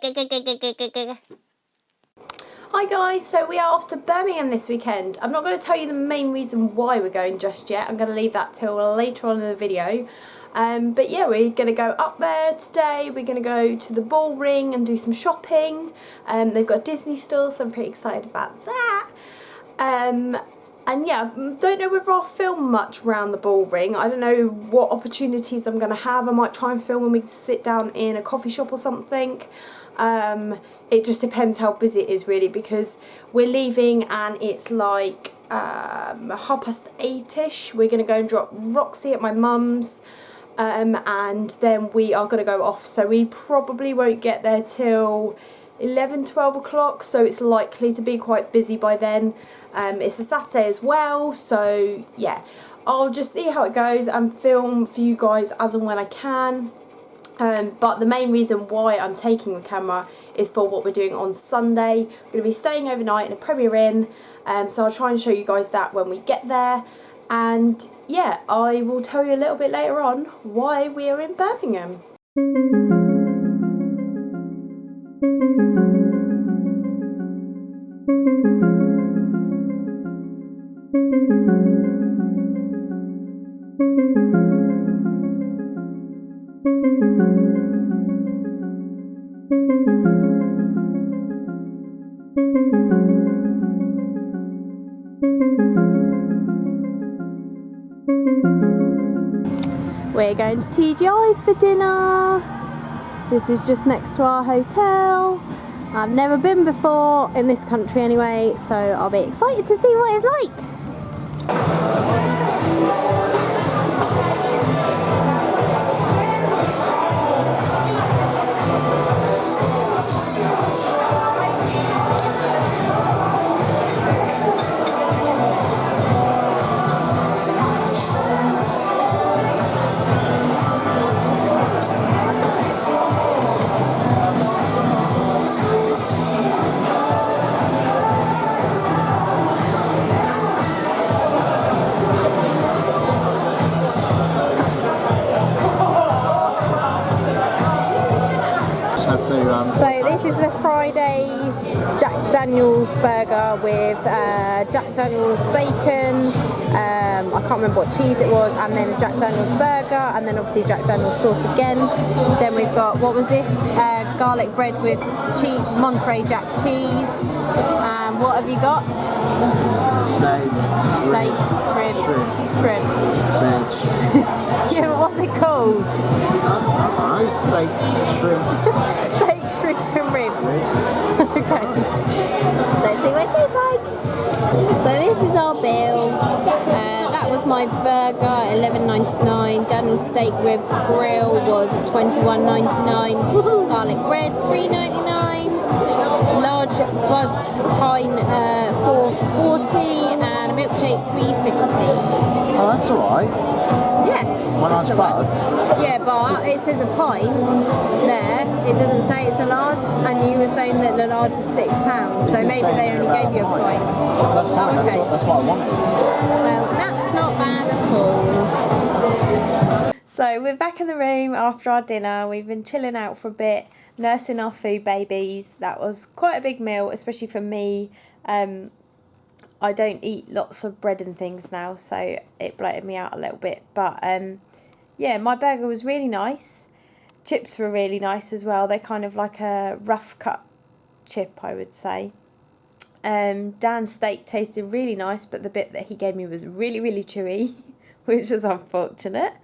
Hi guys, so we are off to Birmingham this weekend. I'm not going to tell you the main reason why we're going just yet. I'm going to leave that till later on in the video. But yeah, we're going to go up there today. We're going to go to the Ball Ring and do some shopping. They've got a Disney store, so I'm pretty excited about that. And yeah, don't know whether I'll film much around the Ball Ring. I don't know what opportunities I'm going to have. I might try and film when we sit down in a coffee shop or something. It just depends how busy it is really, because we're leaving and it's like 8:30ish. We're going to go and drop Roxy at my mum's, and then we are going to go off, so we probably won't get there till 11-12 o'clock, so it's likely to be quite busy by then. It's a Saturday as well, so yeah, I'll just see how it goes and film for you guys as and when I can. But the main reason why I'm taking the camera is for what we're doing on Sunday. We're going to be staying overnight in a Premier Inn, so I'll try and show you guys that when we get there. And yeah, I will tell you a little bit later on why we are in Birmingham. We're going to TGI's for dinner. This is just next to our hotel. I've never been before in this country anyway, so I'll be excited to see what it's like. So this is the Friday's Jack Daniel's burger with Jack Daniel's bacon, I can't remember what cheese it was, and then a Jack Daniel's burger, and then obviously Jack Daniel's sauce again. Then we've got, what was this? Garlic bread with cheese, Monterey Jack cheese. And what have you got? Steak, ribs, shrimp. Veg. Yeah, but what's it called? I don't know, steak, shrimp. Steak, shrimp and ribs. Okay. Let's see what it tastes like. So this is our bill. That was my burger, $11.99. Daniel's steak rib grill was $21.99. Garlic bread, $3.99. Large Bud Pine, $4.40, and a milkshake, $3.50. Oh, that's alright. Yeah. One large bud? Yeah, but it says a pint there. It doesn't say it's a large, and you were saying that the large was £6, so maybe they only gave you a pint. That's fine. Oh, okay. That's what I wanted. Well, that's not bad at all. So we're back in the room after our dinner. We've been chilling out for a bit, nursing our food babies. That was quite a big meal, especially for me. I don't eat lots of bread and things now, so it bloated me out a little bit. But yeah, my burger was really nice. Chips were really nice as well. They're kind of like a rough cut chip, I would say. Dan's steak tasted really nice, but the bit that he gave me was really, really chewy, which was unfortunate.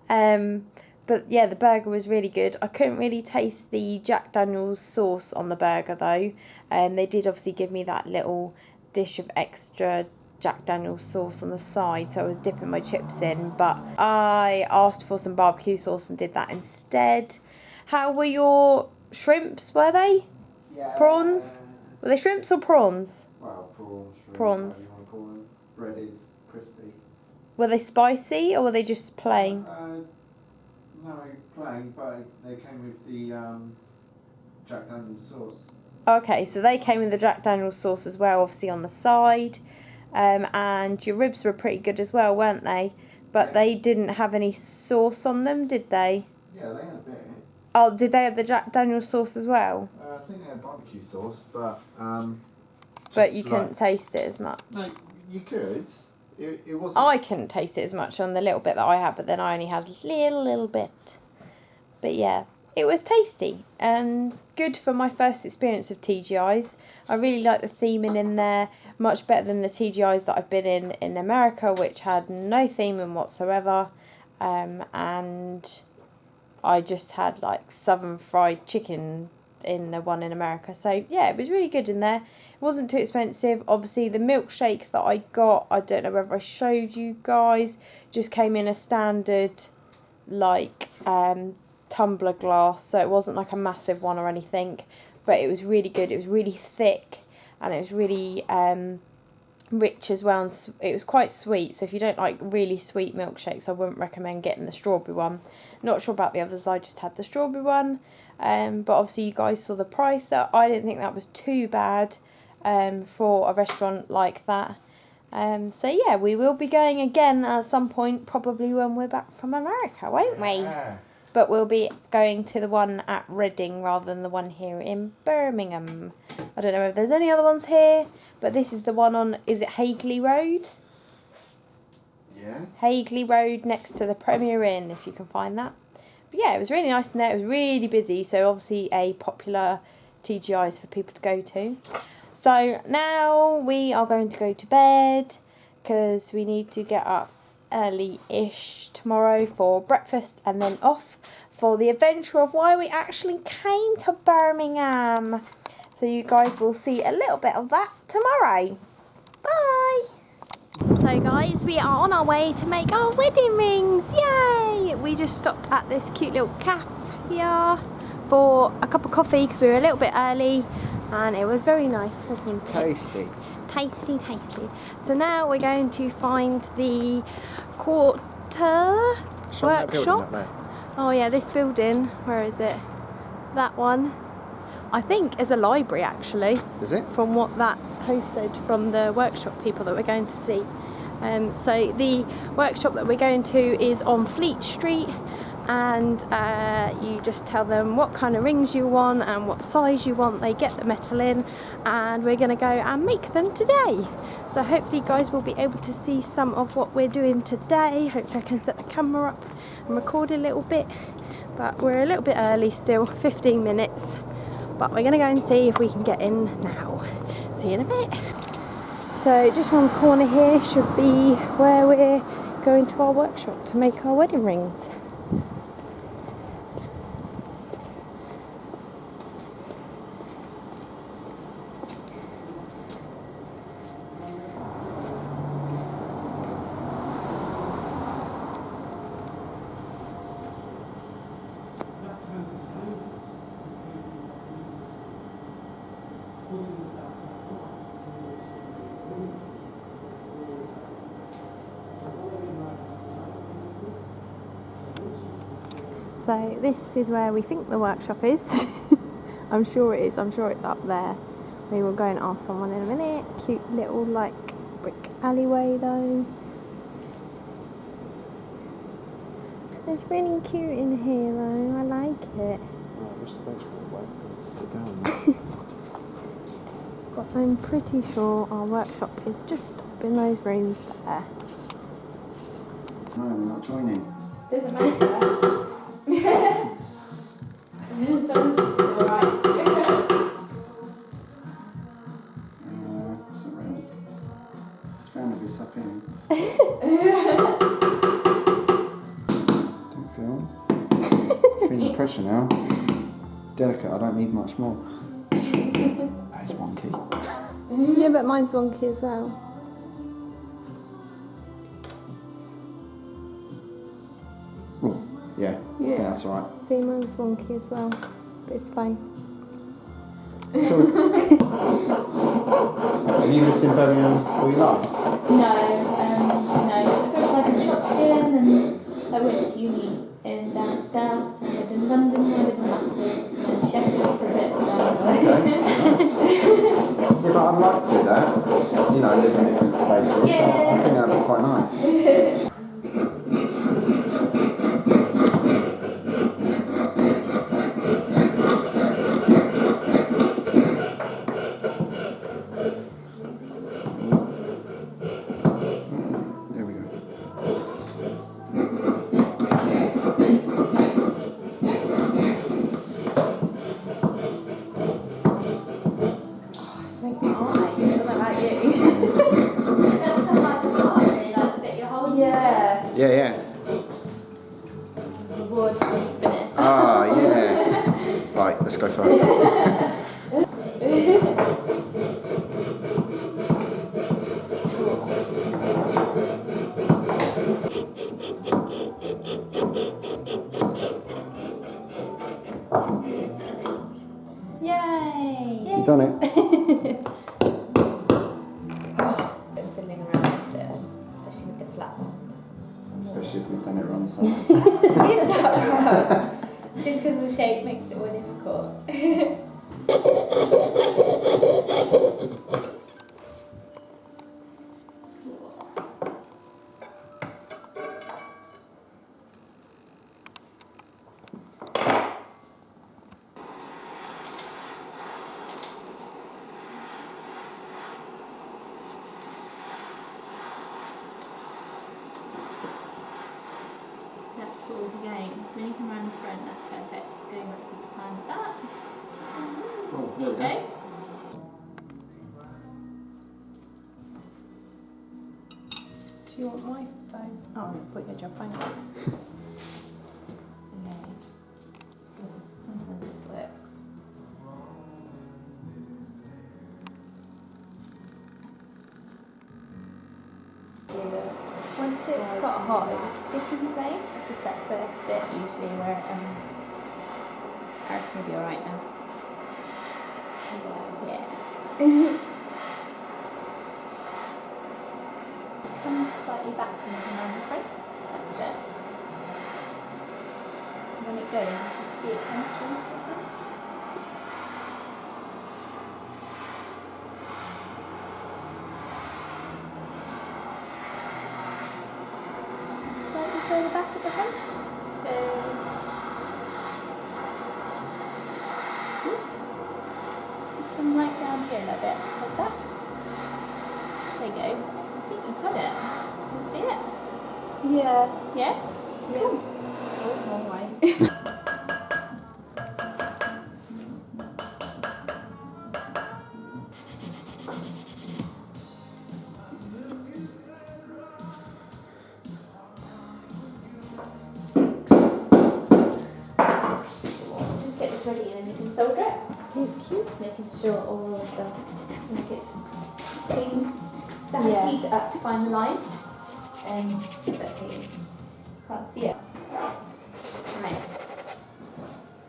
But yeah, the burger was really good. I couldn't really taste the Jack Daniel's sauce on the burger though. They did obviously give me that little dish of extra Jack Daniel's sauce on the side, so I was dipping my chips in, but I asked for some barbecue sauce and did that instead. How were your shrimps, were they? Yeah. Prawns? Were they shrimps or prawns? Well, prawns. Shrimp, Prawns. you want to call them. Breaded, crispy. Were they spicy or were they just plain? No, plain, but they came with the Jack Daniel's sauce. Okay, so they came with the Jack Daniel's sauce as well, obviously on the side. And your ribs were pretty good as well, weren't they? But they didn't have any sauce on them, did they? Yeah, they had a bit. Oh, did they have the Jack Daniel's sauce as well? I think they had barbecue sauce, but You couldn't taste it as much. No, you could. It wasn't. I couldn't taste it as much on the little bit that I had, but then I only had a little bit. But yeah, it was tasty and good for my first experience of TGIs. I really like the theming in there, much better than the TGIs that I've been in America, which had no theming whatsoever. And I just had like southern fried chicken in the one in America. So yeah, it was really good in there. It wasn't too expensive. Obviously the milkshake that I got, I don't know whether I showed you guys, just came in a standard like tumbler glass, so it wasn't like a massive one or anything, but it was really good. It was really thick and it was really rich as well, and it was quite sweet, so if you don't like really sweet milkshakes, I wouldn't recommend getting the strawberry one. Not sure about the others, I just had the strawberry one, but obviously you guys saw the price. I didn't think that was too bad for a restaurant like that. So yeah, we will be going again at some point, probably when we're back from America, won't we? But we'll be going to the one at Reading rather than the one here in Birmingham. I don't know if there's any other ones here, but this is the one on, is it Hagley Road? Yeah. Hagley Road next to the Premier Inn, if you can find that. But yeah, it was really nice in there. It was really busy, so obviously a popular TGI's for people to go to. So now we are going to go to bed because we need to get up early-ish tomorrow for breakfast and then off for the adventure of why we actually came to Birmingham. So you guys will see a little bit of that tomorrow. Bye! So guys, we are on our way to make our wedding rings. Yay! We just stopped at this cute little cafe here for a cup of coffee because we were a little bit early and it was very nice, wasn't it? Tasty. Tasty, tasty. So now we're going to find the quarter workshop. Oh yeah, this building. Where is it? That one. I think is a library actually. Is it? From what that post said from the workshop people that we're going to see. So the workshop that we're going to is on Fleet Street, and you just tell them what kind of rings you want and what size you want. They get the metal in and we're going to go and make them today. So hopefully you guys will be able to see some of what we're doing today. Hopefully I can set the camera up and record a little bit, but we're a little bit early still, 15 minutes, but we're going to go and see if we can get in now. See you in a bit. So just one corner here should be where we're going to our workshop to make our wedding rings. So this is where we think the workshop is. I'm sure it is. I'm sure it's up there. We will go and ask someone in a minute. Cute little like brick alleyway though. It's really cute in here though. I like it. But I'm pretty sure our workshop is just up in those rooms there. No, they're not joining. Doesn't matter. Alright. Found a bit sucking. Don't film. Feeling pressure now. This is delicate. I don't need much more. That is wonky. Yeah, but mine's wonky as well. Oh, yeah. Yeah. Yeah, that's all right. See, mine's wonky as well, but it's fine. Cool. Have you lived in Birmingham all your life? No. I got like in Shropshire and I went to uni down south. I lived in London, I lived in Masters, and Sheffield for a bit. Okay. Yeah, but I'd like to do that. You know, live in different places. Yeah. I think that'd be quite nice. sight. Let's go first. Yay! You've done it. Been fiddling around with it, especially with the flat ones. Especially if we've done it wrong side. Is that wrong? Just because the shape makes it more difficult. That's cool again. So when you come around the front, that's perfect. Just going back a couple times like that. Oh, there we go. Okay. Do you want my phone? Oh, I'll put your job phone on. Okay. Sometimes this works. Once it's got hot, it's sticky in place. It's just that first bit usually where Eric will be alright now. Yeah. Come slightly back and then around the front. That's it. When it goes, you should see it come through to the front. Slightly further back at the front. Come right down here a little bit, like that. There you go. I think you've got it. Can you see it? Yeah. Yeah? Yeah. Cool. Oh, wrong way. Just get this ready and then you can solder it. Thank you. Making sure all of the like it's clean. That Yeah. heat up to find the line. But you can't see it. Right.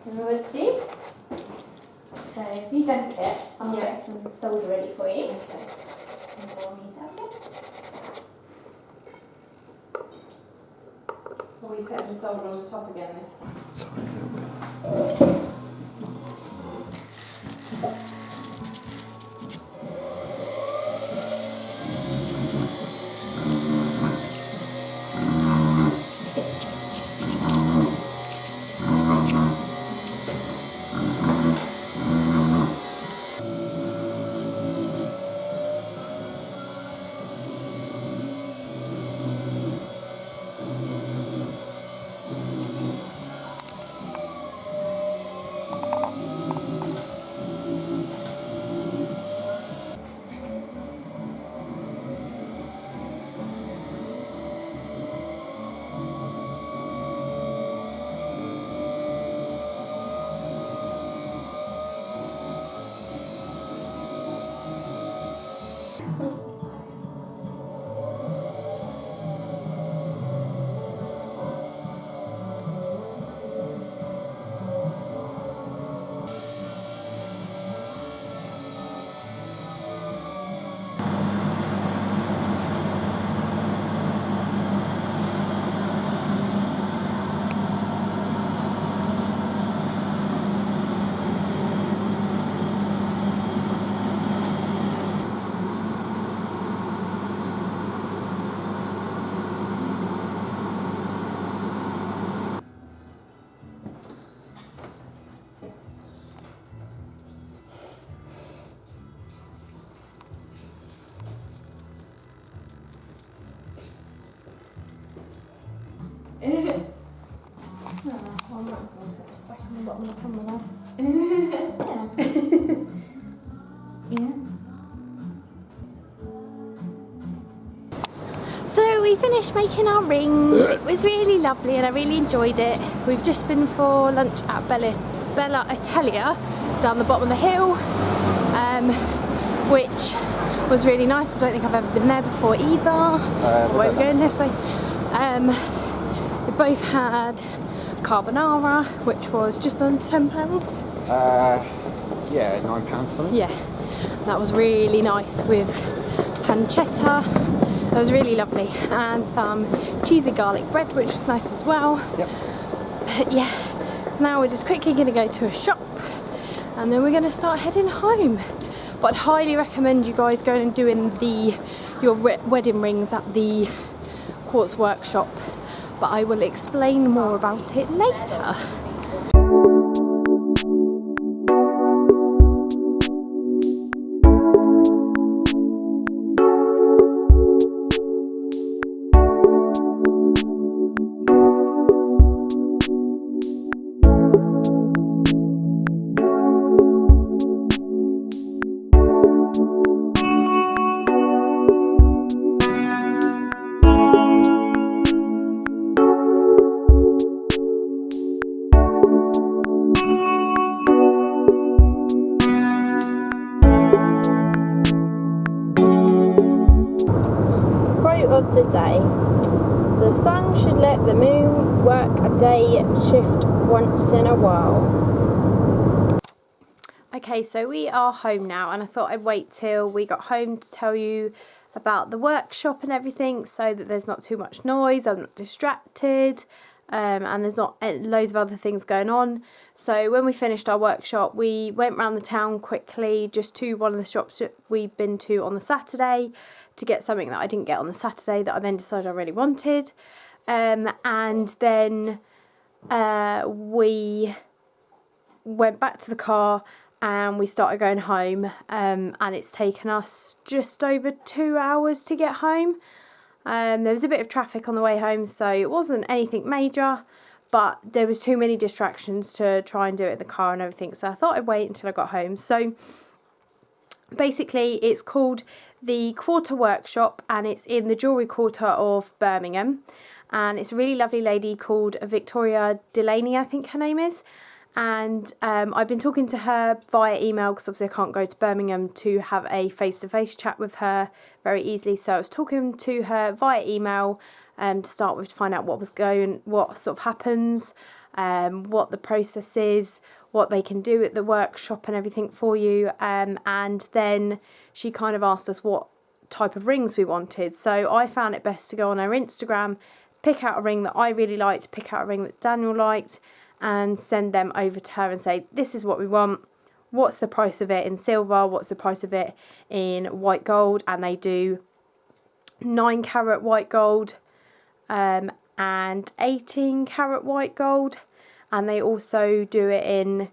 Do you know what to do? So if you've done it, I'll get some solder ready for you. Okay. And we'll need that bit. Are we putting the solder on the top again this time? Sorry, a little bit. I might as well put this back on the bottom of the camera now. Yeah. So we finished making our rings. It was really lovely and I really enjoyed it. We've just been for lunch at Bella Italia down the bottom of the hill, which was really nice. I don't think I've ever been there before either. We're going this way. We both had carbonara, which was just under £10. Yeah, £9 something. Yeah, that was really nice with pancetta. That was really lovely, and some cheesy garlic bread, which was nice as well. Yep. But yeah, so now we're just quickly going to go to a shop, and then we're going to start heading home. But I'd highly recommend you guys going and doing your wedding rings at the quartz workshop, but I will explain more about it later. Of the day. The sun should let the moon work a day shift once in a while. Okay, so we are home now, and I thought I'd wait till we got home to tell you about the workshop and everything, so that there's not too much noise, I'm not distracted, and there's not loads of other things going on. So when we finished our workshop, we went round the town quickly, just to one of the shops that we'd been to on the Saturday, to get something that I didn't get on the Saturday that I then decided I really wanted. And then we went back to the car and we started going home, and it's taken us just over 2 hours to get home. There was a bit of traffic on the way home, so it wasn't anything major, but there was too many distractions to try and do it in the car and everything, so I thought I'd wait until I got home. So basically it's called the Quarter Workshop, and it's in the Jewellery Quarter of Birmingham, and it's a really lovely lady called Victoria Delaney, I think her name is, and I've been talking to her via email because obviously I can't go to Birmingham to have a face-to-face chat with her very easily, so I was talking to her via email to start with, to find out what sort of happens, what the process is, what they can do at the workshop and everything for you, and then she kind of asked us what type of rings we wanted. So I found it best to go on her Instagram, pick out a ring that I really liked, pick out a ring that Daniel liked, and send them over to her and say, this is what we want, what's the price of it in silver, what's the price of it in white gold, and they do 9 carat white gold and 18 carat white gold, and they also do it in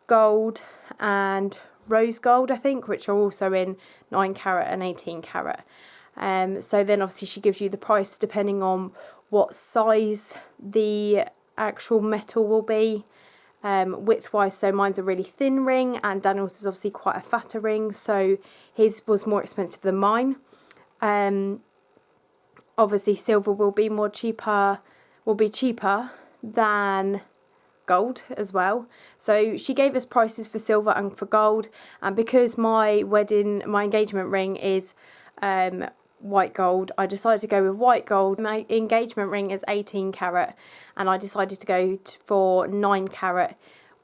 gold and rose gold, I think, which are also in 9 carat and 18 carat. So then obviously she gives you the price depending on what size the actual metal will be, width wise. So mine's a really thin ring, and Daniel's is obviously quite a fatter ring, so his was more expensive than mine. Obviously silver will be cheaper than gold as well. So she gave us prices for silver and for gold, and because my engagement ring is white gold, I decided to go with white gold. My engagement ring is 18 carat, and I decided to go for 9 carat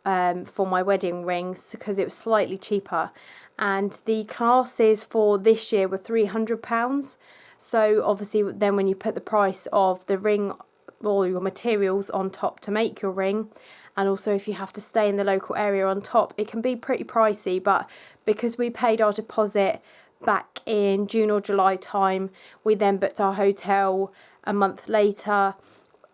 for my wedding rings because it was slightly cheaper, and the classes for this year were £300. So obviously then when you put the price of the ring or your materials on top to make your ring, and also if you have to stay in the local area on top, it can be pretty pricey. But because we paid our deposit back in June or July time, we then booked our hotel a month later,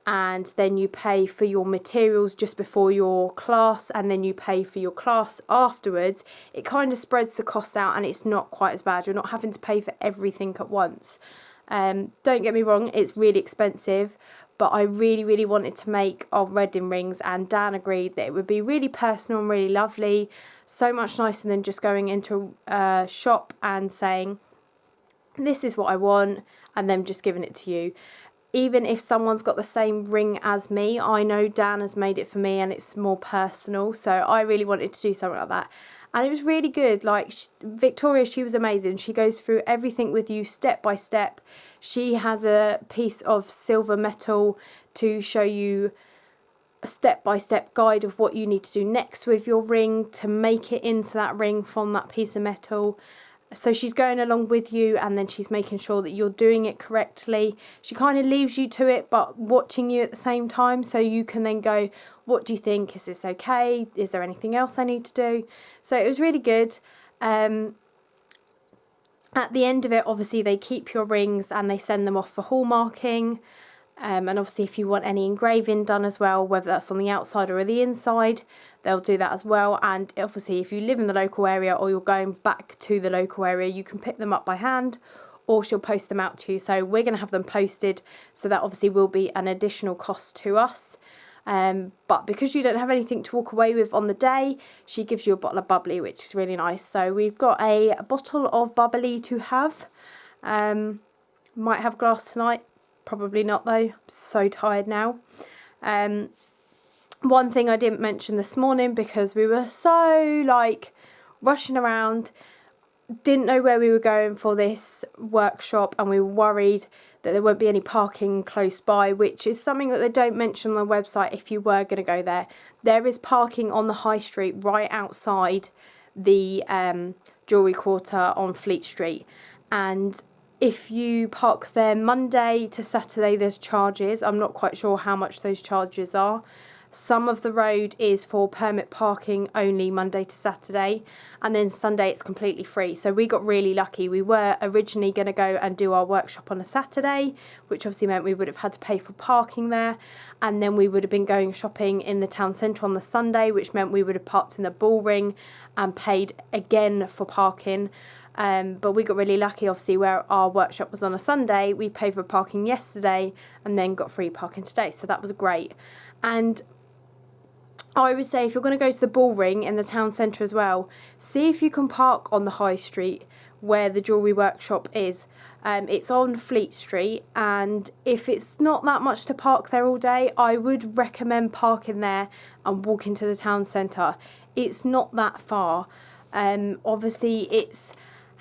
and then you pay for your materials just before your class, and then you pay for your class afterwards. It kind of spreads the costs out, and it's not quite as bad. You're not having to pay for everything at once. Don't get me wrong, it's really expensive, but I really, really wanted to make our wedding rings, and Dan agreed that it would be really personal and really lovely, so much nicer than just going into a shop and saying, this is what I want, and then just giving it to you. even if someone's got the same ring as me, I know Dan has made it for me and it's more personal. So I really wanted to do something like that. And it was really good. Like, Victoria, she was amazing. She goes through everything with you step by step. She has a piece of silver metal to show you a step-by-step guide of what you need to do next with your ring to make it into that ring from that piece of metal. So she's going along with you, and then she's making sure that you're doing it correctly. She kind of leaves you to it, but watching you at the same time, so you can then go, what do you think? Is this okay? Is there anything else I need to do? So it was really good. At the end of it, obviously, they keep your rings and they send them off for hallmarking. And obviously if you want any engraving done as well, whether that's on the outside or the inside, they'll do that as well. And obviously if you live in the local area or you're going back to the local area, you can pick them up by hand or she'll post them out to you. So we're going to have them posted, so that obviously will be an additional cost to us. But because you don't have anything to walk away with on the day, she gives you a bottle of bubbly, which is really nice. So we've got a bottle of bubbly to have. Might have a glass tonight. Probably not though, I'm so tired now. One thing I didn't mention this morning, because we were so like rushing around, didn't know where we were going for this workshop, and we were worried that there won't be any parking close by, which is something that they don't mention on the website if you were going to go there. There is parking on the high street right outside the jewellery quarter on Fleet Street, and if you park there Monday to Saturday, there's charges. I'm not quite sure how much those charges are. Some of the road is for permit parking only Monday to Saturday, and then Sunday it's completely free. So we got really lucky. We were originally going to go and do our workshop on a Saturday, which obviously meant we would have had to pay for parking there, and then we would have been going shopping in the town centre on the Sunday, which meant we would have parked in the Bullring and paid again for parking. But we got really lucky, obviously, where our workshop was on a Sunday. We paid for parking yesterday and then got free parking today, so that was great. And I would say if you're going to go to the Bullring in the town centre as well, see if you can park on the high street where the jewellery workshop is. It's on Fleet Street, and if it's not that much to park there all day, I would recommend parking there and walking to the town centre. It's not that far. Obviously, it's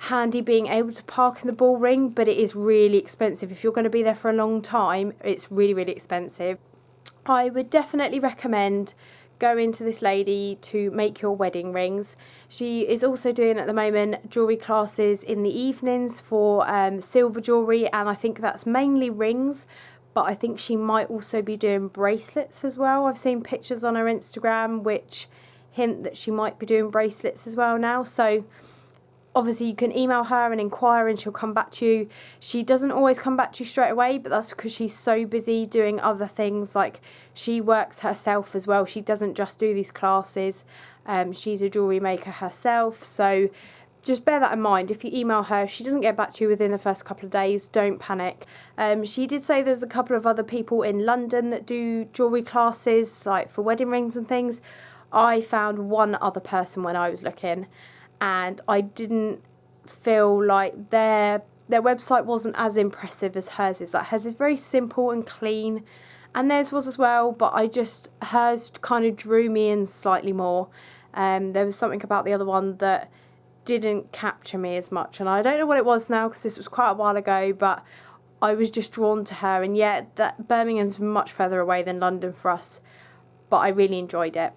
handy being able to park in the Bullring, but it is really expensive. If you're going to be there for a long time, it's really, really expensive. I would definitely recommend going to this lady to make your wedding rings. She is also doing at the moment jewellery classes in the evenings for silver jewellery, and I think that's mainly rings, but I think she might also be doing bracelets as well. I've seen pictures on her Instagram which hint that she might be doing bracelets as well now. So obviously you can email her and inquire and she'll come back to you. She doesn't always come back to you straight away, but that's because she's so busy doing other things. Like, she works herself as well. She doesn't just do these classes. She's a jewellery maker herself. So just bear that in mind. If you email her, if she doesn't get back to you within the first couple of days, don't panic. She did say there's a couple of other people in London that do jewellery classes, like for wedding rings and things. I found one other person when I was looking, and I didn't feel like their website wasn't as impressive as hers is. Like, hers is very simple and clean, and theirs was as well, but hers kind of drew me in slightly more. There was something about the other one that didn't capture me as much, and I don't know what it was now because this was quite a while ago, but I was just drawn to her. And yet that Birmingham's much further away than London for us, but I really enjoyed it.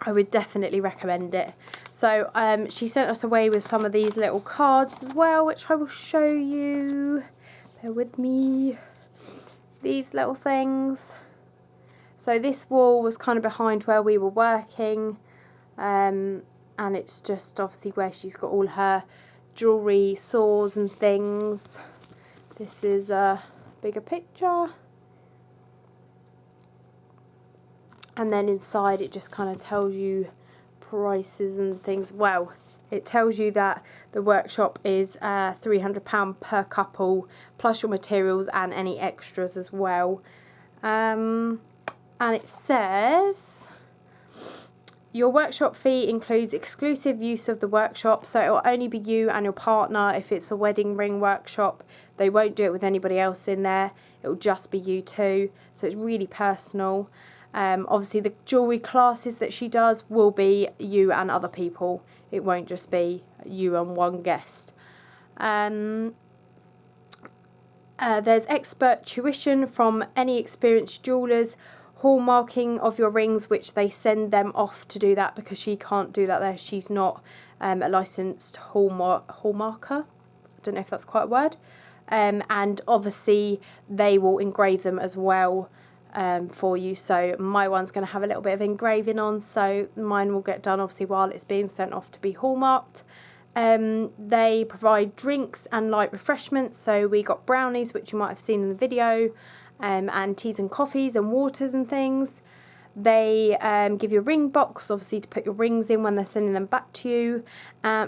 I would definitely recommend it. So she sent us away with some of these little cards as well, which I will show you. Bear with me. These little things. So this wall was kind of behind where we were working, and it's just obviously where she's got all her jewellery, saws and things. This is a bigger picture. And then inside it just kind of tells you prices and things. Well, it tells you that the workshop is £300 per couple, plus your materials and any extras as well. And it says your workshop fee includes exclusive use of the workshop, so it will only be you and your partner if it's a wedding ring workshop. They won't do it with anybody else in there. it'll just be you two, so it's really personal. Obviously the jewellery classes that she does will be you and other people. It won't just be you and one guest. There's expert tuition from any experienced jewellers, hallmarking of your rings, which they send them off to do that because she can't do that there. She's not a licensed hallmarker. I don't know if that's quite a word. And obviously they will engrave them as well for you. So my one's going to have a little bit of engraving on, so mine will get done obviously while it's being sent off to be hallmarked. They provide drinks and light refreshments, so we got brownies, which you might have seen in the video, and teas and coffees and waters and things. They give you a ring box, obviously, to put your rings in when they're sending them back to you,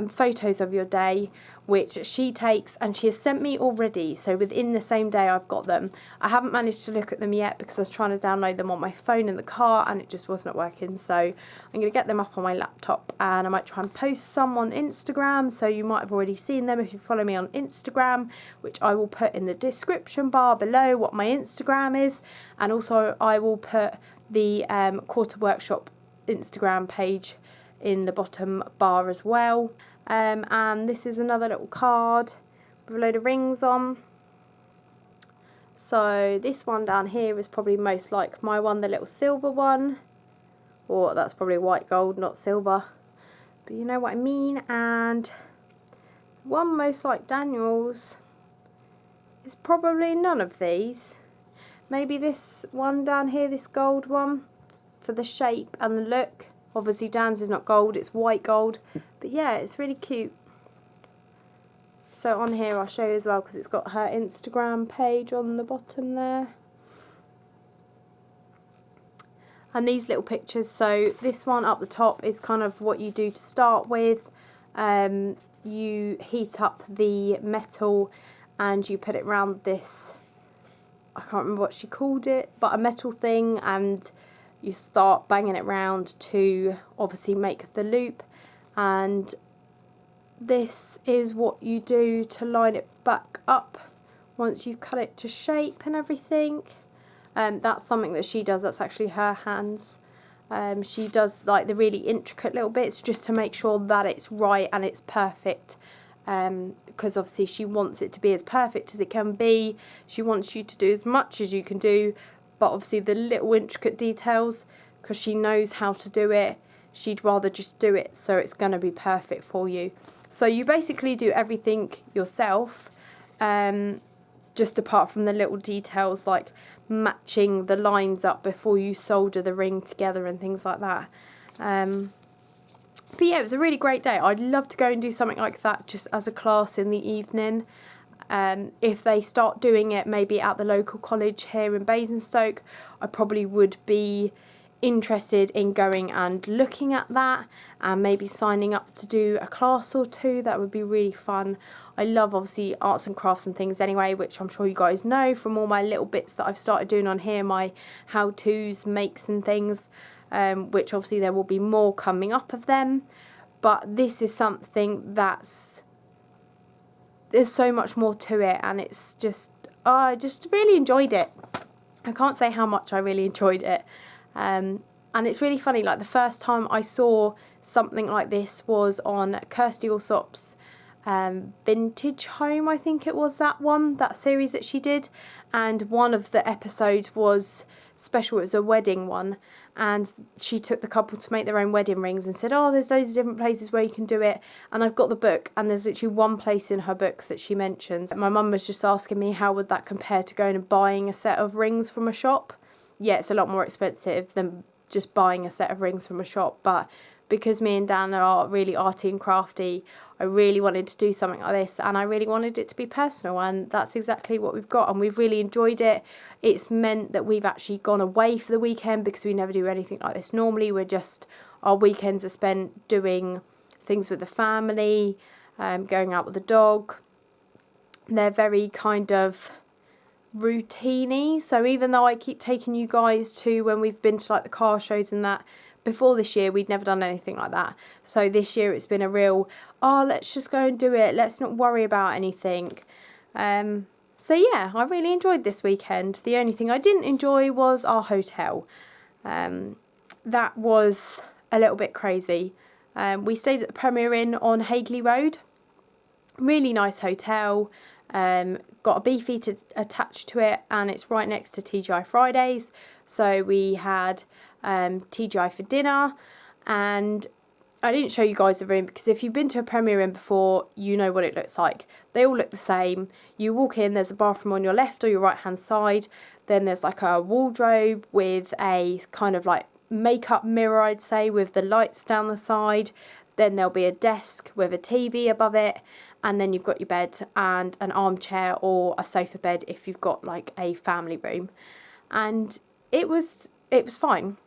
photos of your day, which she takes, and she has sent me already, so within the same day I've got them. I haven't managed to look at them yet because I was trying to download them on my phone in the car and it just wasn't working, so I'm going to get them up on my laptop, and I might try and post some on Instagram, so you might have already seen them if you follow me on Instagram, which I will put in the description bar below what my Instagram is, and also I will put the Quarter Workshop Instagram page in the bottom bar as well. And this is another little card with a load of rings on. So this one down here is probably most like my one, the little silver one, or that's probably white gold, not silver, but you know what I mean. And the one most like Daniel's is probably none of these. Maybe this one down here, this gold one, for the shape and the look. Obviously Dan's is not gold, it's white gold. But yeah, it's really cute. So on here I'll show you as well, because it's got her Instagram page on the bottom there. And these little pictures, so this one up the top is kind of what you do to start with. You heat up the metal and you put it around this, I can't remember what she called it, but a metal thing, and you start banging it round to obviously make the loop, and this is what you do to line it back up once you cut it to shape and everything. That's something that she does, that's actually her hands. She does like the really intricate little bits just to make sure that it's right and it's perfect. Because obviously she wants it to be as perfect as it can be. She wants you to do as much as you can do, but obviously the little intricate details, because she knows how to do it, she'd rather just do it so it's going to be perfect for you. So you basically do everything yourself, just apart from the little details like matching the lines up before you solder the ring together and things like that. But yeah, it was a really great day. I'd love to go and do something like that just as a class in the evening. If they start doing it maybe at the local college here in Basingstoke, I probably would be interested in going and looking at that and maybe signing up to do a class or two. That would be really fun. I love obviously arts and crafts and things anyway, which I'm sure you guys know from all my little bits that I've started doing on here, my how-tos, makes and things. Which obviously there will be more coming up of them, but this is something that's, there's so much more to it, and it's just, I just really enjoyed it. I can't say how much I really enjoyed it. And it's really funny, like the first time I saw something like this was on Kirsty Allsop's Vintage Home, I think it was that series that she did, and one of the episodes was special. It was a wedding one, and she took the couple to make their own wedding rings and said, oh, there's loads of different places where you can do it, and I've got the book, and there's literally one place in her book that she mentions. My mum was just asking me how would that compare to going and buying a set of rings from a shop. Yeah, it's a lot more expensive than just buying a set of rings from a shop, but because me and Dan are really arty and crafty, I really wanted to do something like this, and I really wanted it to be personal, and that's exactly what we've got, and we've really enjoyed it. It's meant that we've actually gone away for the weekend, because we never do anything like this normally. Our weekends are spent doing things with the family, going out with the dog. They're very kind of routine-y, so even though I keep taking you guys to when we've been to like the car shows and that, before this year we'd never done anything like that. So this year it's been a real, oh, let's just go and do it, let's not worry about anything. So yeah, I really enjoyed this weekend. The only thing I didn't enjoy was our hotel. That was a little bit crazy. We stayed at the Premier Inn on Hagley Road. Really nice hotel. Got a beefeater attached to it, and it's right next to TGI Fridays. So we had TGI for dinner, and I didn't show you guys the room because if you've been to a Premier Inn before, you know what it looks like. They all look the same. You walk in, there's a bathroom on your left or your right hand side. Then there's like a wardrobe with a kind of like makeup mirror, I'd say, with the lights down the side. Then there'll be a desk with a TV above it. And then you've got your bed and an armchair or a sofa bed if you've got like a family room. And it was fine.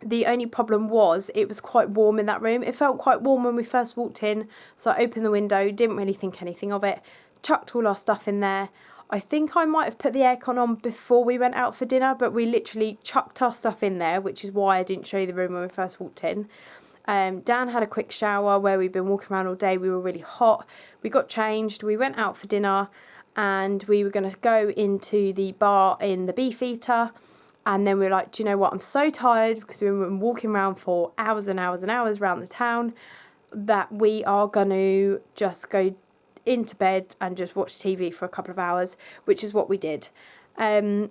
The only problem was it was quite warm in that room. It felt quite warm when we first walked in, so I opened the window, didn't really think anything of it, chucked all our stuff in there. I think I might have put the aircon on before we went out for dinner, but we literally chucked our stuff in there, which is why I didn't show you the room when we first walked in. Dan had a quick shower where we'd been walking around all day. We were really hot. We got changed. We went out for dinner, and we were going to go into the bar in the Beefeater. And then we were like, do you know what? I'm so tired because we've been walking around for hours and hours and hours around the town that we are going to just go into bed and just watch TV for a couple of hours, which is what we did. The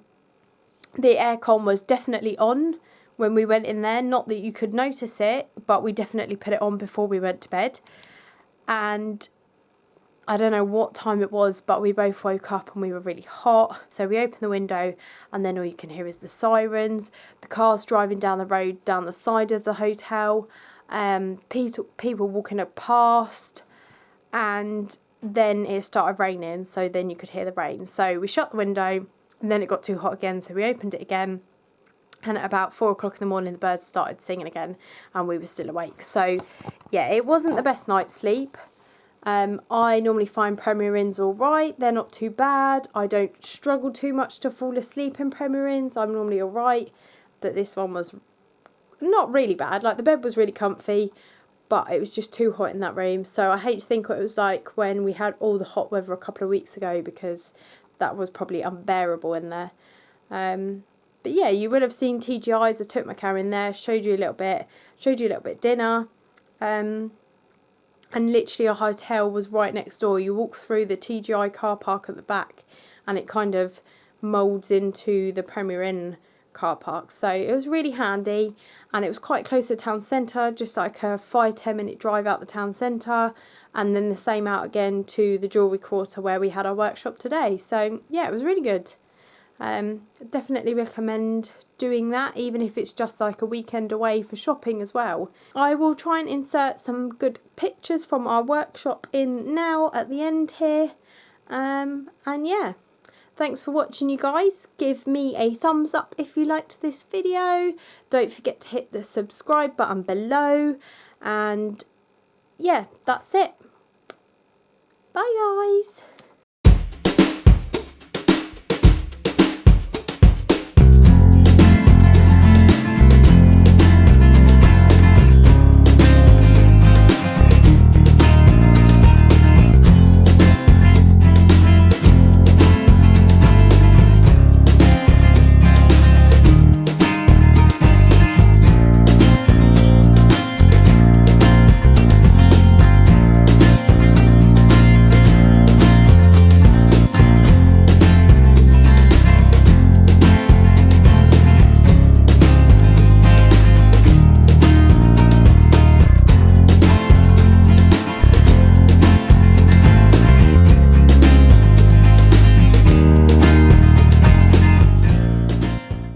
aircon was definitely on when we went in there. Not that you could notice it, but we definitely put it on before we went to bed. And I don't know what time it was, but we both woke up and we were really hot. So we opened the window and then all you can hear is the sirens, the cars driving down the road, down the side of the hotel, people walking up past, and then it started raining, so then you could hear the rain. So we shut the window and then it got too hot again, so we opened it again. And at about 4 o'clock in the morning, the birds started singing again and we were still awake. So yeah, it wasn't the best night's sleep. I normally find Premier Inns all right. They're not too bad. I don't struggle too much to fall asleep in Premier Inns. I'm normally all right. But this one was not really bad. Like, the bed was really comfy, but it was just too hot in that room. So I hate to think what it was like when we had all the hot weather a couple of weeks ago, because that was probably unbearable in there. But yeah, you would have seen TGI's. I took my camera in there, showed you a little bit dinner. And literally our hotel was right next door. You walk through the TGI car park at the back and it kind of moulds into the Premier Inn car park. So it was really handy, and it was quite close to the town centre, just like a 5-10 minute drive out the town centre, and then the same out again to the jewellery quarter where we had our workshop today. So yeah, it was really good. Definitely recommend doing that, even if it's just like a weekend away for shopping as well. I will try and insert some good pictures from our workshop in now at the end here. And yeah, thanks for watching, you guys. Give me a thumbs up if you liked this video. Don't forget to hit the subscribe button below, and yeah, that's it. Bye guys.